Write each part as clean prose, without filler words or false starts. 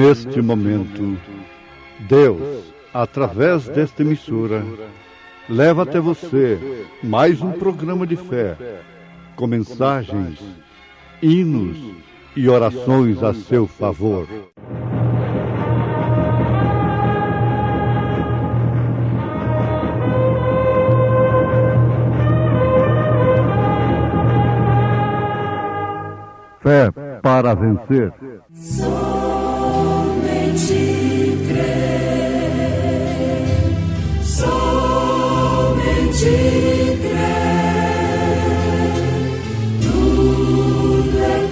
neste momento, Deus, através desta emissora, leva até você mais um programa de fé, com mensagens, hinos e orações a seu favor. Fé para vencer. Somente crer, somente crer, tudo é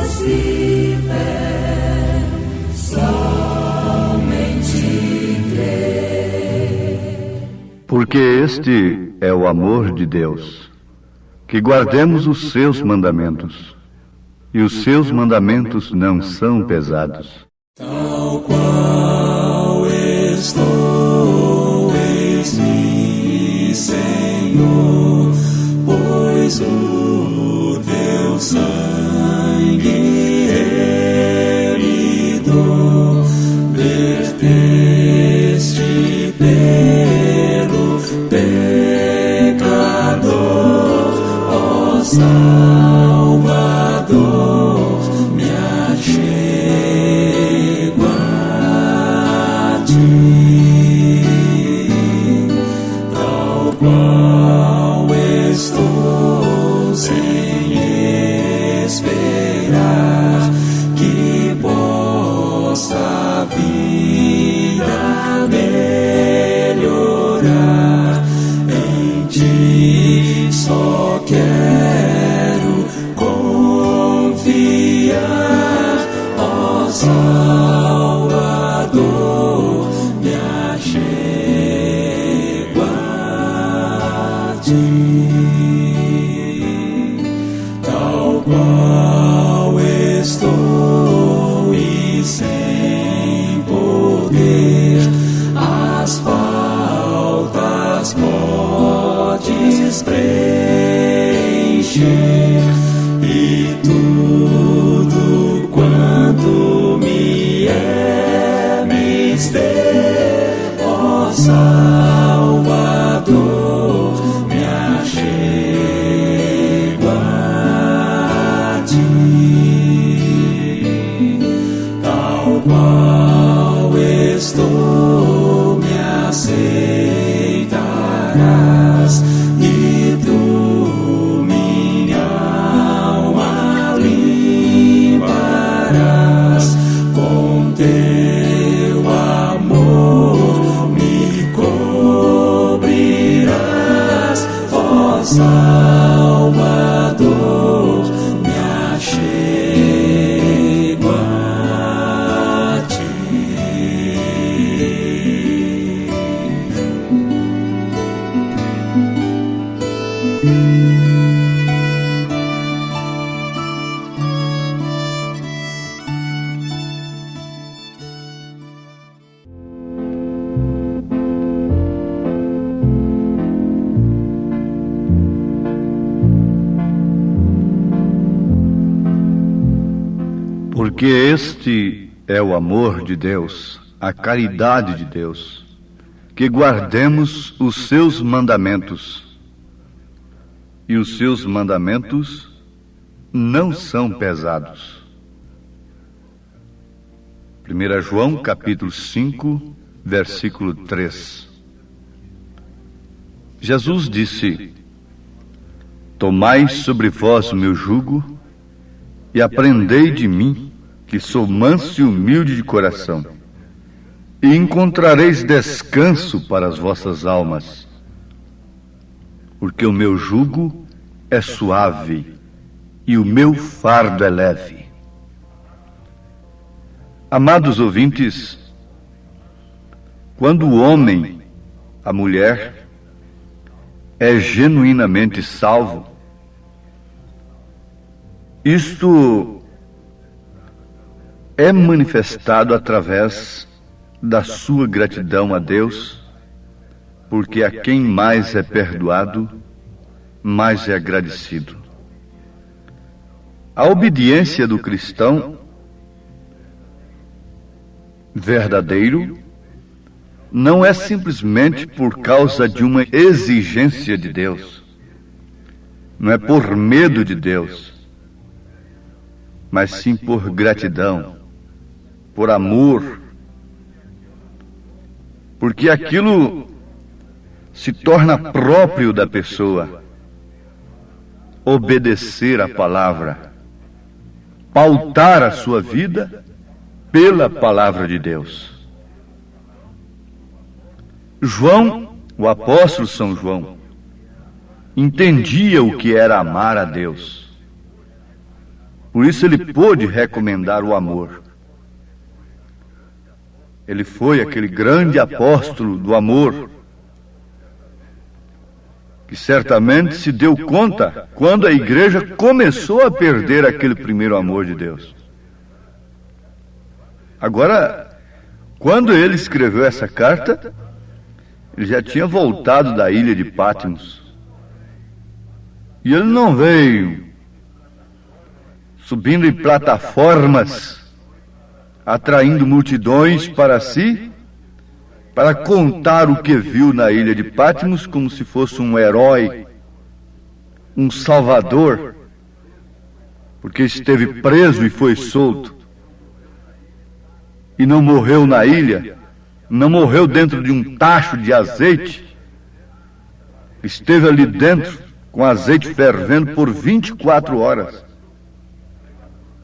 possível, somente crer. Porque este é o amor de Deus, que guardemos os seus mandamentos. E os seus mandamentos não são pesados. Tal qual estou, eis-me, Senhor, pois o teu sangue remido verteste pelo pecador, ó Salvador, me achego a ti, tal qual estou, sem esperar que possa a vida melhorar. Em ti só quero confiar, ó Salvador, me achego a ti, tal qual estou e sem poder as faltas podes preencher, e tudo quanto me é mister, ó Salvador, me achego a ti, tal qual estou, me aceitarás, e tu minha alma limparás, com teu amor me cobrirás, ó Salvador, me achego a ti. Porque este é o amor de Deus, a caridade de Deus, que guardemos os seus mandamentos. E os seus mandamentos não são pesados. 1 João capítulo 5, versículo 3. Jesus disse: Tomai sobre vós o meu jugo e aprendei de mim, que sou manso e humilde de coração, e encontrareis descanso para as vossas almas, porque o meu jugo é suave e o meu fardo é leve. Amados ouvintes, quando o homem, a mulher, é genuinamente salvo, isto é manifestado através da sua gratidão a Deus, porque a quem mais é perdoado, mais é agradecido. A obediência do cristão verdadeiro não é simplesmente por causa de uma exigência de Deus, não é por medo de Deus, mas sim por gratidão, por amor, porque aquilo se torna próprio da pessoa, obedecer a palavra, pautar a sua vida pela palavra de Deus. João, o apóstolo São João, entendia o que era amar a Deus. Por isso ele pôde recomendar o amor. Ele foi aquele grande apóstolo do amor, que certamente se deu conta quando a igreja começou a perder aquele primeiro amor de Deus. Agora, quando ele escreveu essa carta, ele já tinha voltado da ilha de Patmos. E ele não veio subindo em plataformas, atraindo multidões para si, para contar o que viu na ilha de Patmos como se fosse um herói, um salvador, porque esteve preso e foi solto. E não morreu na ilha, não morreu dentro de um tacho de azeite, esteve ali dentro com azeite fervendo por 24 horas.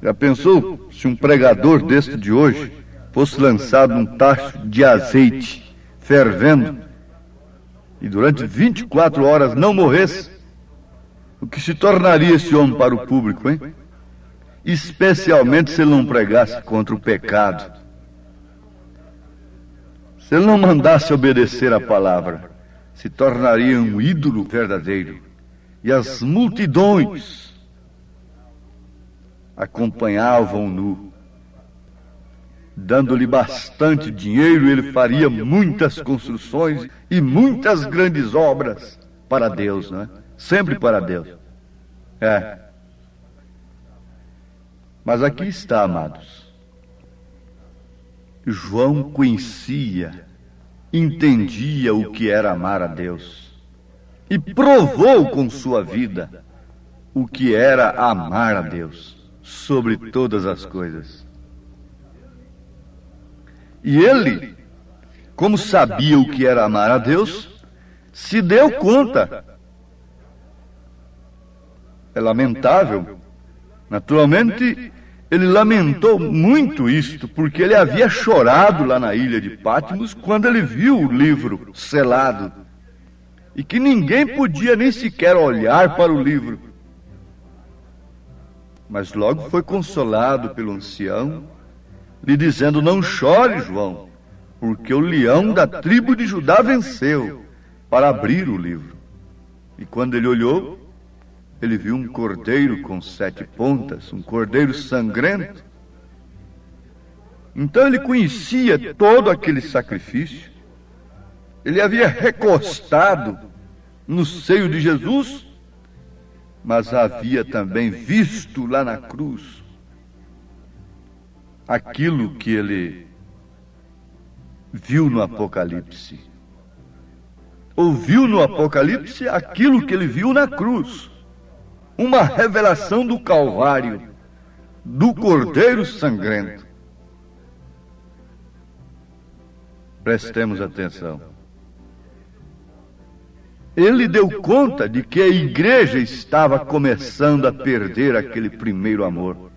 Já pensou se um pregador deste de hoje fosse lançado num tacho de azeite fervendo e durante 24 horas não morresse? O que se tornaria esse homem para o público, hein? Especialmente se ele não pregasse contra o pecado. Se ele não mandasse obedecer a palavra, se tornaria um ídolo verdadeiro. E as multidões acompanhavam-no, dando-lhe bastante dinheiro, ele faria muitas construções e muitas grandes obras para Deus, não é? Sempre para Deus. Mas aqui está, amados. João conhecia, entendia o que era amar a Deus e provou com sua vida o que era amar a Deus sobre todas as coisas. E ele, como sabia o que era amar a Deus, se deu conta. É lamentável. Naturalmente, ele lamentou muito isto, porque ele havia chorado lá na ilha de Patmos quando ele viu o livro selado, e que ninguém podia nem sequer olhar para o livro. Mas logo foi consolado pelo ancião, lhe dizendo: não chore, João, porque o leão da tribo de Judá venceu para abrir o livro. E quando ele olhou, ele viu um cordeiro com 7 pontas, um cordeiro sangrento. Então ele conhecia todo aquele sacrifício. Ele havia recostado no seio de Jesus, mas havia também visto lá na cruz aquilo que ele viu no Apocalipse. Ouviu no Apocalipse aquilo que ele viu na cruz. Uma revelação do Calvário, do Cordeiro sangrento. Prestemos atenção. Ele deu conta de que a igreja estava começando a perder aquele primeiro amor.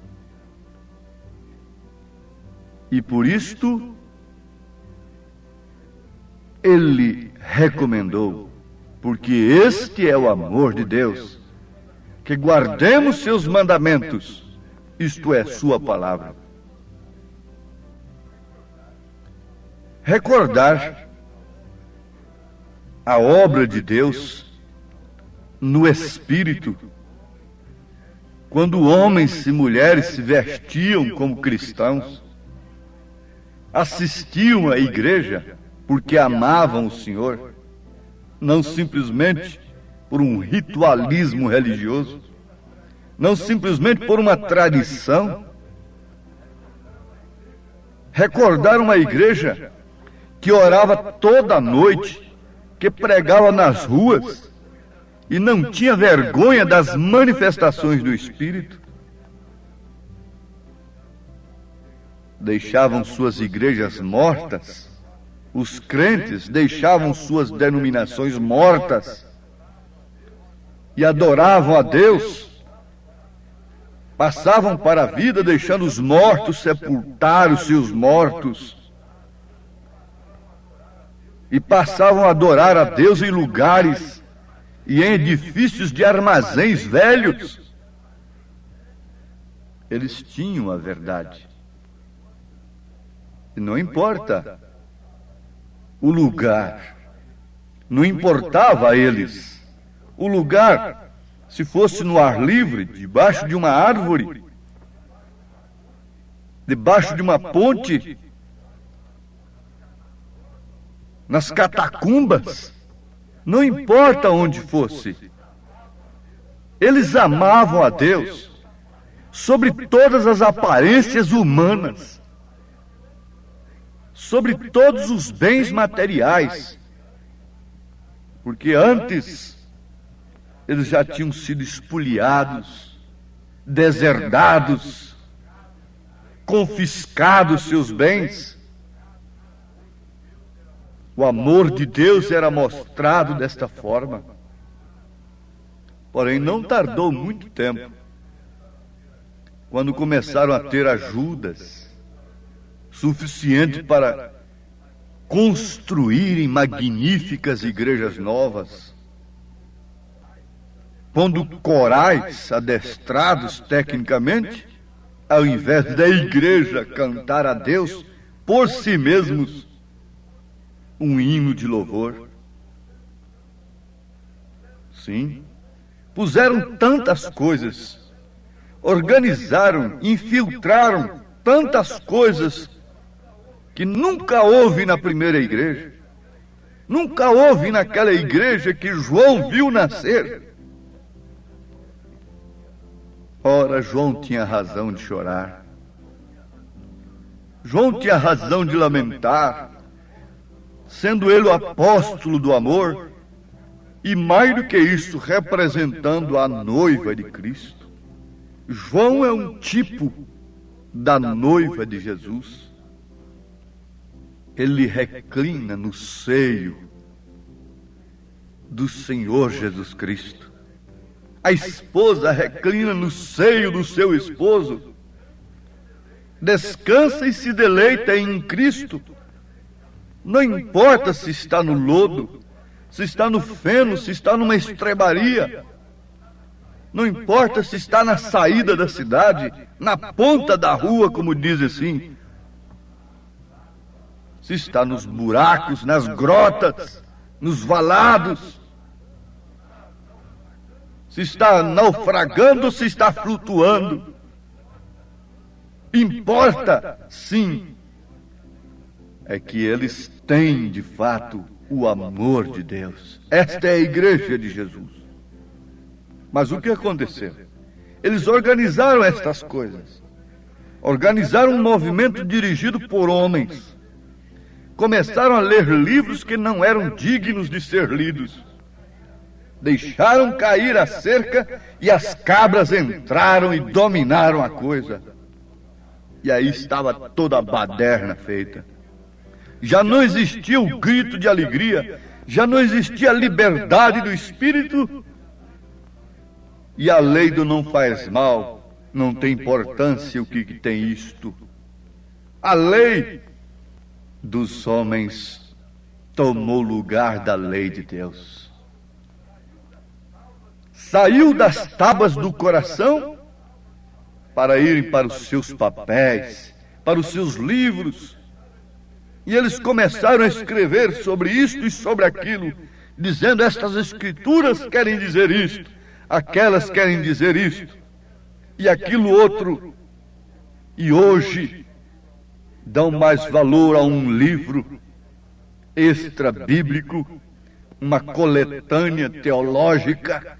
E por isto, ele recomendou, porque este é o amor de Deus, que guardemos seus mandamentos, isto é, sua palavra. Recordar a obra de Deus no Espírito, quando homens e mulheres se vestiam como cristãos, assistiam à igreja porque amavam o Senhor, não simplesmente por um ritualismo religioso, não simplesmente por uma tradição, Recordaram uma igreja que orava toda noite, que pregava nas ruas e não tinha vergonha das manifestações do Espírito. Deixavam suas igrejas mortas, os crentes deixavam suas denominações mortas e adoravam a Deus. Passavam para a vida deixando os mortos sepultar os seus mortos. E passavam a adorar a Deus em lugares e em edifícios de armazéns velhos. Eles tinham a verdade. E não importa o lugar, não importava a eles o lugar. Se fosse no ar livre, debaixo de uma árvore, debaixo de uma ponte, nas catacumbas, não importa onde fosse. Eles amavam a Deus sobre todas as aparências humanas, sobre todos os bens materiais, porque antes eles já tinham sido espoliados, deserdados, confiscados seus bens. O amor de Deus era mostrado desta forma. Porém, não tardou muito tempo, quando começaram a ter ajudas suficiente para construírem magníficas igrejas novas, pondo corais adestrados tecnicamente, ao invés da igreja cantar a Deus por si mesmos um hino de louvor. Sim, puseram tantas coisas, organizaram, infiltraram tantas coisas que nunca houve na primeira igreja, nunca houve naquela igreja que João viu nascer. Ora, João tinha razão de chorar. João tinha razão de lamentar, sendo ele o apóstolo do amor, e mais do que isso, representando a noiva de Cristo. João é um tipo da noiva de Jesus. Ele reclina no seio do Senhor Jesus Cristo. A esposa reclina no seio do seu esposo, descansa e se deleita em Cristo. Não importa se está no lodo, se está no feno, se está numa estrebaria. Não importa se está na saída da cidade, na ponta da rua, como diz assim. Se está nos buracos, nas grotas, nos valados. Se está naufragando ou se está flutuando. Importa, sim, é que eles têm, de fato, o amor de Deus. Esta é a igreja de Jesus. Mas o que aconteceu? Eles organizaram estas coisas. Organizaram um movimento dirigido por homens. Começaram a ler livros que não eram dignos de ser lidos. Deixaram cair a cerca e as cabras entraram e dominaram a coisa. E aí estava toda a baderna feita. Já não existia o grito de alegria, já não existia a liberdade do espírito. E a lei do não faz mal, não tem importância o que tem isto. A lei dos homens tomou lugar da lei de Deus. Saiu das tábuas do coração para irem para os seus papéis, para os seus livros. E eles começaram a escrever sobre isto e sobre aquilo, dizendo: estas escrituras querem dizer isto, aquelas querem dizer isto, e aquilo outro. E hoje dão mais valor a um livro extra-bíblico, uma coletânea teológica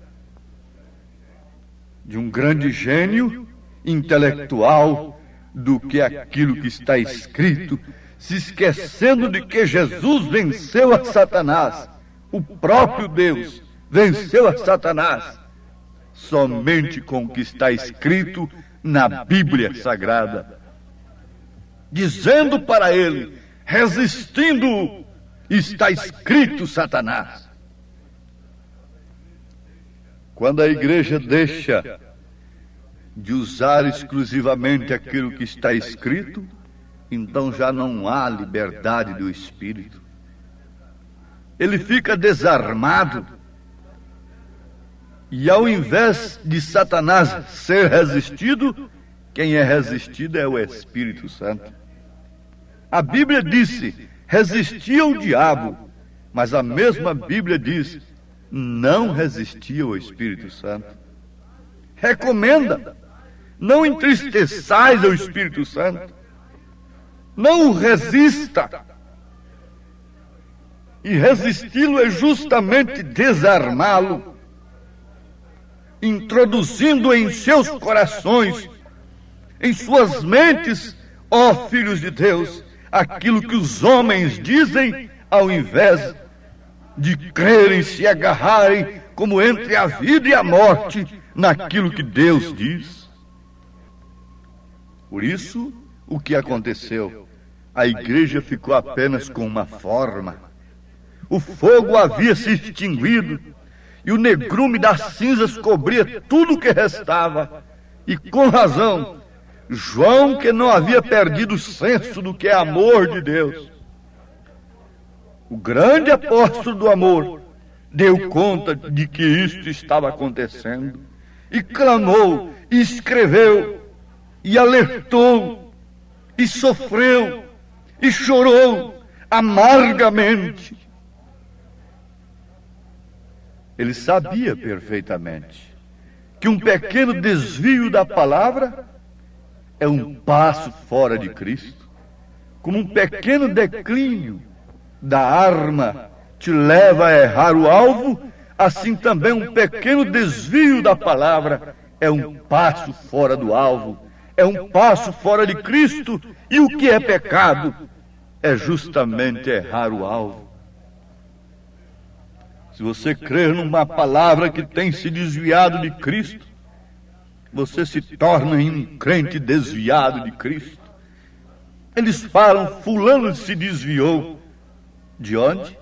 de um grande gênio intelectual, do que aquilo que está escrito, se esquecendo de que Jesus venceu a Satanás. O próprio Deus venceu a Satanás somente com o que está escrito na Bíblia Sagrada, dizendo para ele, resistindo-o, está escrito, Satanás. Quando a igreja deixa de usar exclusivamente aquilo que está escrito, então já não há liberdade do espírito. Ele fica desarmado. E ao invés de Satanás ser resistido, quem é resistido é o Espírito Santo. A Bíblia disse, resistia ao diabo, mas a mesma Bíblia diz, não resistia ao Espírito Santo. Recomenda, não entristeçais ao Espírito Santo, não o resista. E resisti-lo é justamente desarmá-lo, introduzindo em seus corações, em suas mentes, ó filhos de Deus, aquilo que os homens dizem, ao invés de crerem, se agarrarem, como entre a vida e a morte, naquilo que Deus diz. Por isso, o que aconteceu? A igreja ficou apenas com uma forma. O fogo havia se extinguido, e o negrume das cinzas cobria tudo o que restava. E com razão, João, que não havia perdido o senso do que é amor de Deus, o grande apóstolo do amor, deu conta de que isto estava acontecendo, e clamou, e escreveu, e alertou, e sofreu, e chorou amargamente. Ele sabia perfeitamente que um pequeno desvio da palavra é um passo fora de Cristo. Como um pequeno declínio da arma te leva a errar o alvo, assim também um pequeno desvio da palavra é um passo fora do alvo, é um passo fora de Cristo. E o que é pecado? É justamente errar o alvo. Se você crer numa palavra que tem se desviado de Cristo, você se torna um crente desviado de Cristo. Eles falam, fulano se desviou. De onde?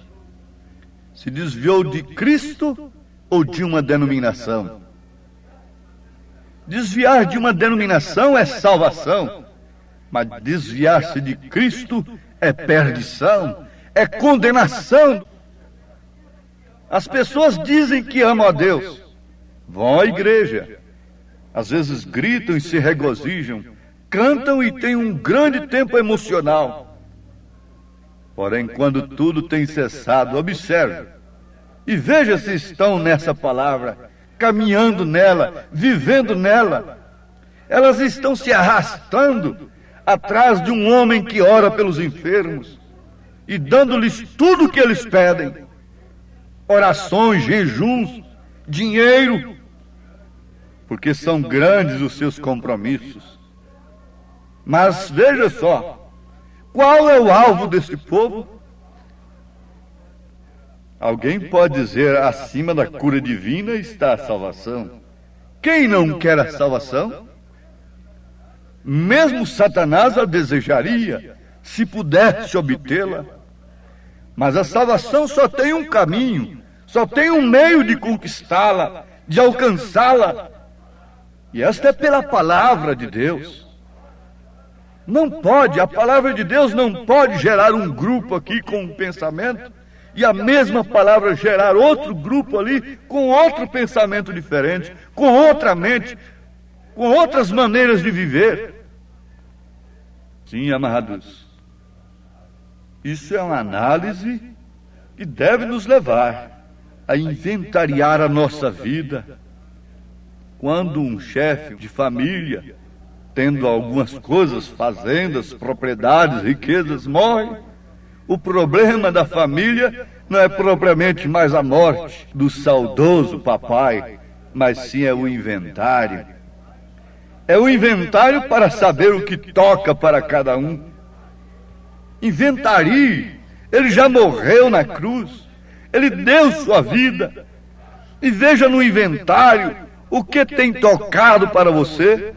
Se desviou de Cristo ou de uma denominação? Desviar de uma denominação é salvação, mas desviar-se de Cristo é perdição, é condenação. As pessoas dizem que amam a Deus, vão à igreja, às vezes gritam e se regozijam, cantam e têm um grande tempo emocional. Porém, quando tudo tem cessado, observe e veja se estão nessa palavra, caminhando nela, vivendo nela. Elas estão se arrastando atrás de um homem que ora pelos enfermos e dando-lhes tudo o que eles pedem. Orações, jejuns, dinheiro, porque são grandes os seus compromissos. Mas veja só, qual é o alvo desse povo? Alguém pode dizer, acima da cura divina está a salvação. Quem não quer a salvação? Mesmo Satanás a desejaria, se pudesse obtê-la. Mas a salvação só tem um caminho, só tem um meio de conquistá-la, de alcançá-la. E esta é pela palavra de Deus. Não pode, a palavra de Deus não pode gerar um grupo aqui com um pensamento e a mesma palavra gerar outro grupo ali com outro pensamento diferente, com outra mente, com outras maneiras de viver. Sim, amados, isso é uma análise que deve nos levar a inventariar a nossa vida. Quando um chefe de família, tendo algumas coisas, fazendas, propriedades, riquezas, morre, o problema da família não é propriamente mais a morte do saudoso papai, mas sim é o inventário. É o inventário para saber o que toca para cada um. Inventarie. Ele já morreu na cruz. Ele deu sua vida. E veja no inventário o que tem tocado para você.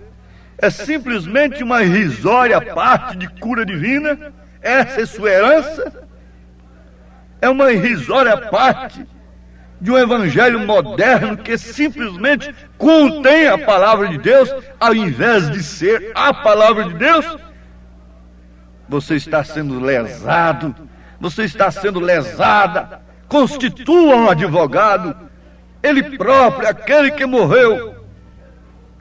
É simplesmente uma irrisória parte de cura divina? Essa é sua herança? É uma irrisória parte de um evangelho moderno que simplesmente contém a palavra de Deus, ao invés de ser a palavra de Deus? Você está sendo lesado, você está sendo lesada. Constitua um advogado. Ele próprio, aquele que morreu,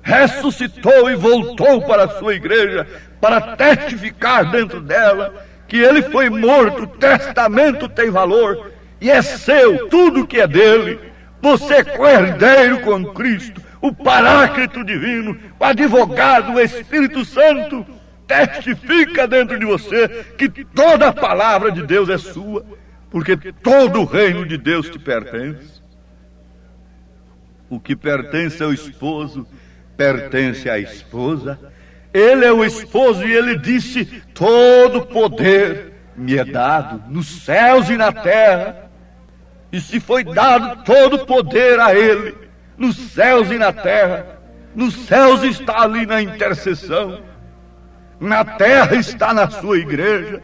ressuscitou e voltou para a sua igreja para testificar dentro dela que ele foi morto. O testamento tem valor e é seu, tudo que é dele. Você é co-herdeiro com Cristo, o Paráclito divino, o advogado, o Espírito Santo testifica dentro de você que toda a palavra de Deus é sua, porque todo o reino de Deus te pertence. O que pertence ao esposo pertence à esposa. Ele é o esposo e ele disse: todo poder me é dado nos céus e na terra. E se foi dado todo poder a ele nos céus e na terra, nos céus está ali na intercessão, na terra está na sua igreja.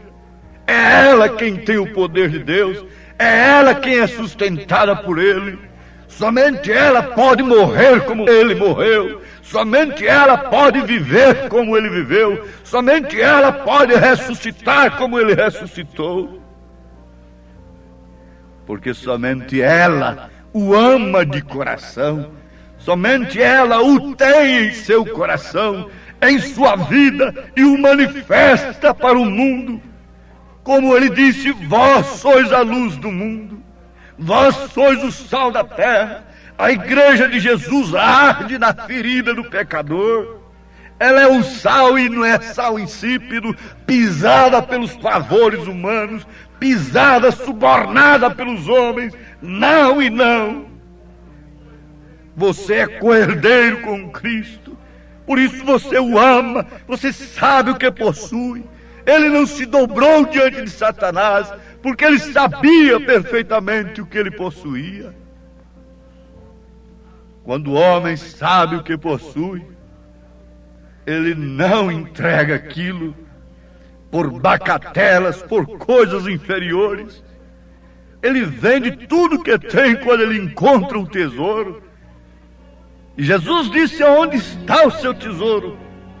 É ela quem tem o poder de Deus, é ela quem é sustentada por ele. Somente ela pode morrer como ele morreu. Somente ela pode viver como ele viveu. Somente ela pode ressuscitar como ele ressuscitou. Porque somente ela o ama de coração. Somente ela o tem em seu coração, em sua vida, e o manifesta para o mundo. Como ele disse: vós sois a luz do mundo. Vós sois o sal da terra. A igreja de Jesus arde na ferida do pecador. Ela é o sal e não é sal insípido, pisada pelos pavores humanos, pisada, subornada pelos homens. Não e não. Você é co-herdeiro com Cristo. Por isso você o ama. Você sabe o que possui. Ele não se dobrou diante de Satanás, porque ele sabia perfeitamente o que ele possuía. Quando o homem sabe o que possui, ele não entrega aquilo por bagatelas, por coisas inferiores. Ele vende tudo que tem quando ele encontra um tesouro. E Jesus disse: onde está o seu tesouro,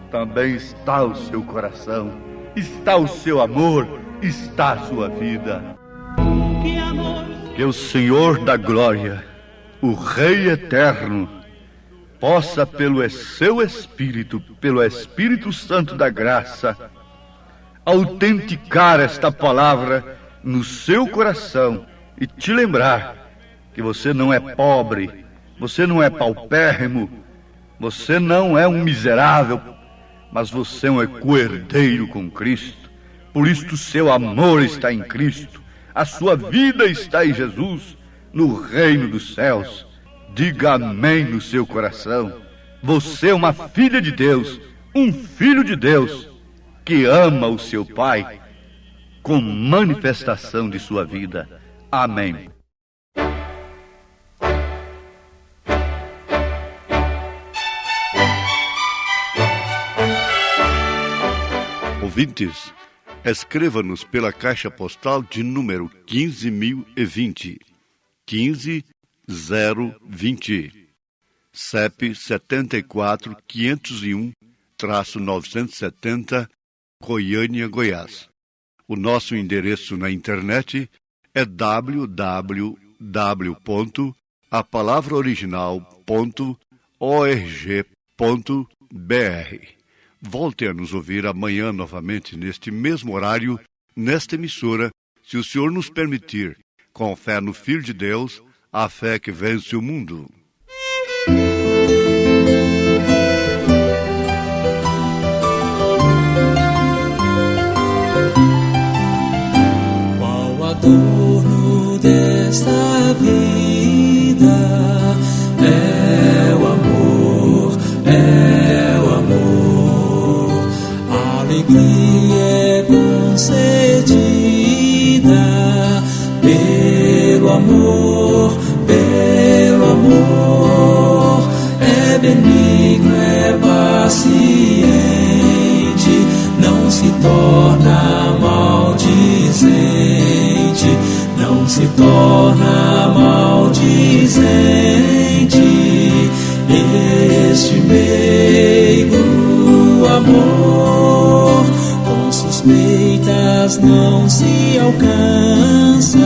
também está o seu coração, está o seu amor, está a sua vida. Que o Senhor da glória, o Rei eterno, possa pelo seu Espírito, pelo Espírito Santo da graça, autenticar esta palavra no seu coração e te lembrar que você não é pobre, você não é paupérrimo, você não é um miserável, mas você é um co-herdeiro com Cristo. Por isso o seu amor está em Cristo, a sua vida está em Jesus, no reino dos céus. Diga amém no seu coração. Você é uma filha de Deus, um filho de Deus, que ama o seu Pai com manifestação de sua vida. Amém. Ouvintes, escreva-nos pela caixa postal de número 15.020, 15020, CEP 74.501-970, Goiânia, Goiás. O nosso endereço na internet é www.apalavraoriginal.org.br. Volte a nos ouvir amanhã novamente neste mesmo horário, nesta emissora, se o Senhor nos permitir, com fé no Filho de Deus, a fé que vence o mundo. Qual adorno desta vida é o amor, é o amor. palavras não se alcança.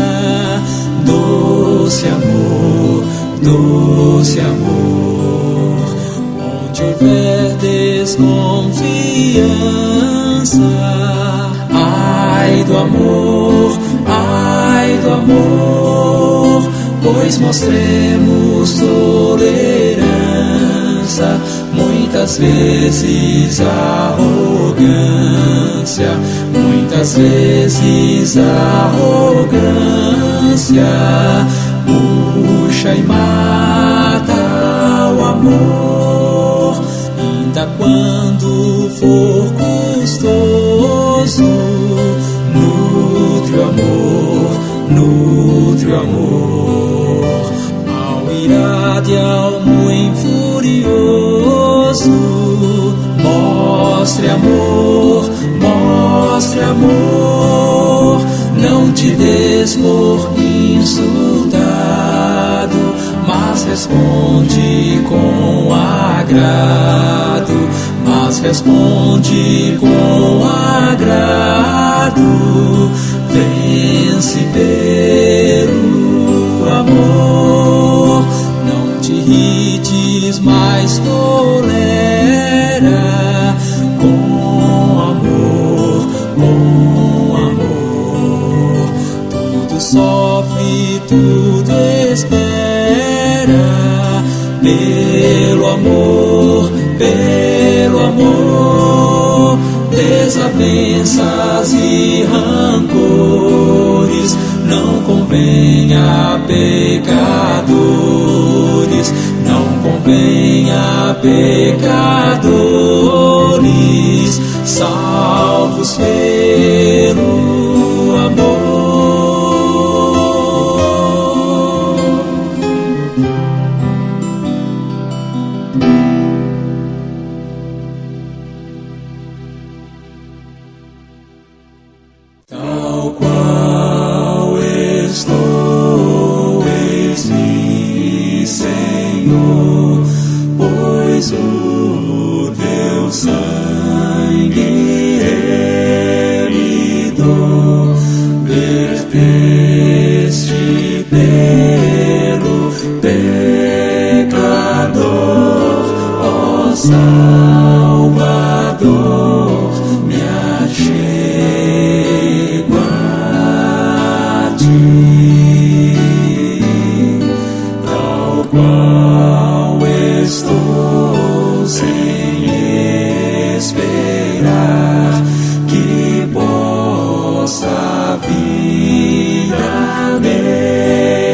Doce amor, doce amor, onde houver desconfiança. Ai do amor, pois mostremos tolerância, muitas vezes arrogância, muitas vezes arrogância, puxa e mata o amor, ainda quando for custoso. Nutre o amor, nutre o amor, ao irado e ao muito furioso. Mostre amor, mostre amor, não te des por insultado, mas responde com agrado, mas responde com agrado. Vence pelo amor, não te irrites, mas tolera com amor, com amor. Tudo sofre, tudo espera, pelo amor, pelo amor. Desavenças e rancores não convém a pecadores, não convém a pecadores, salvos pelo amor. Tal qual estou, eis-me, Senhor, pois o teu sangue remidou, verteste pelo pecador, ó Salvador, me achego a ti, tal qual estou, sem esperar que possa a vida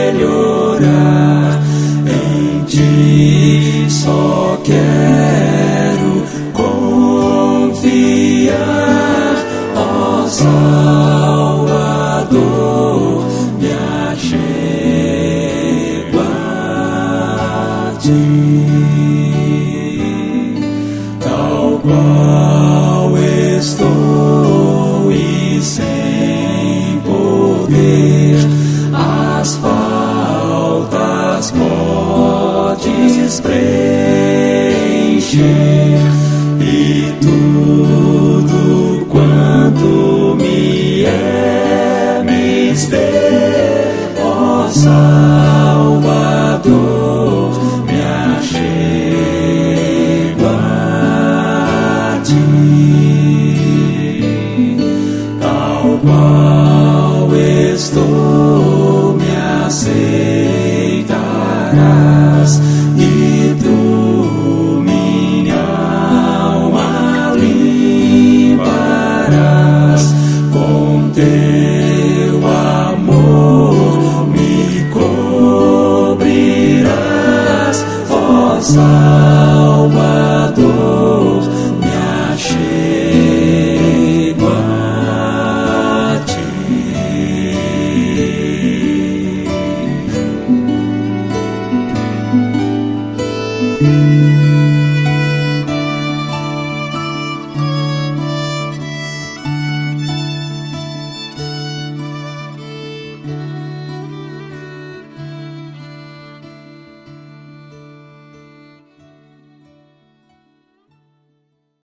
melhorar. Em ti só quero confiar, ó Salvador, me achego a ti, tal qual estou e sem poder, as faltas podes preencher, e tudo quanto me é mister, ó Salvador, me achego a ti, tal qual estou, me aceitarás, e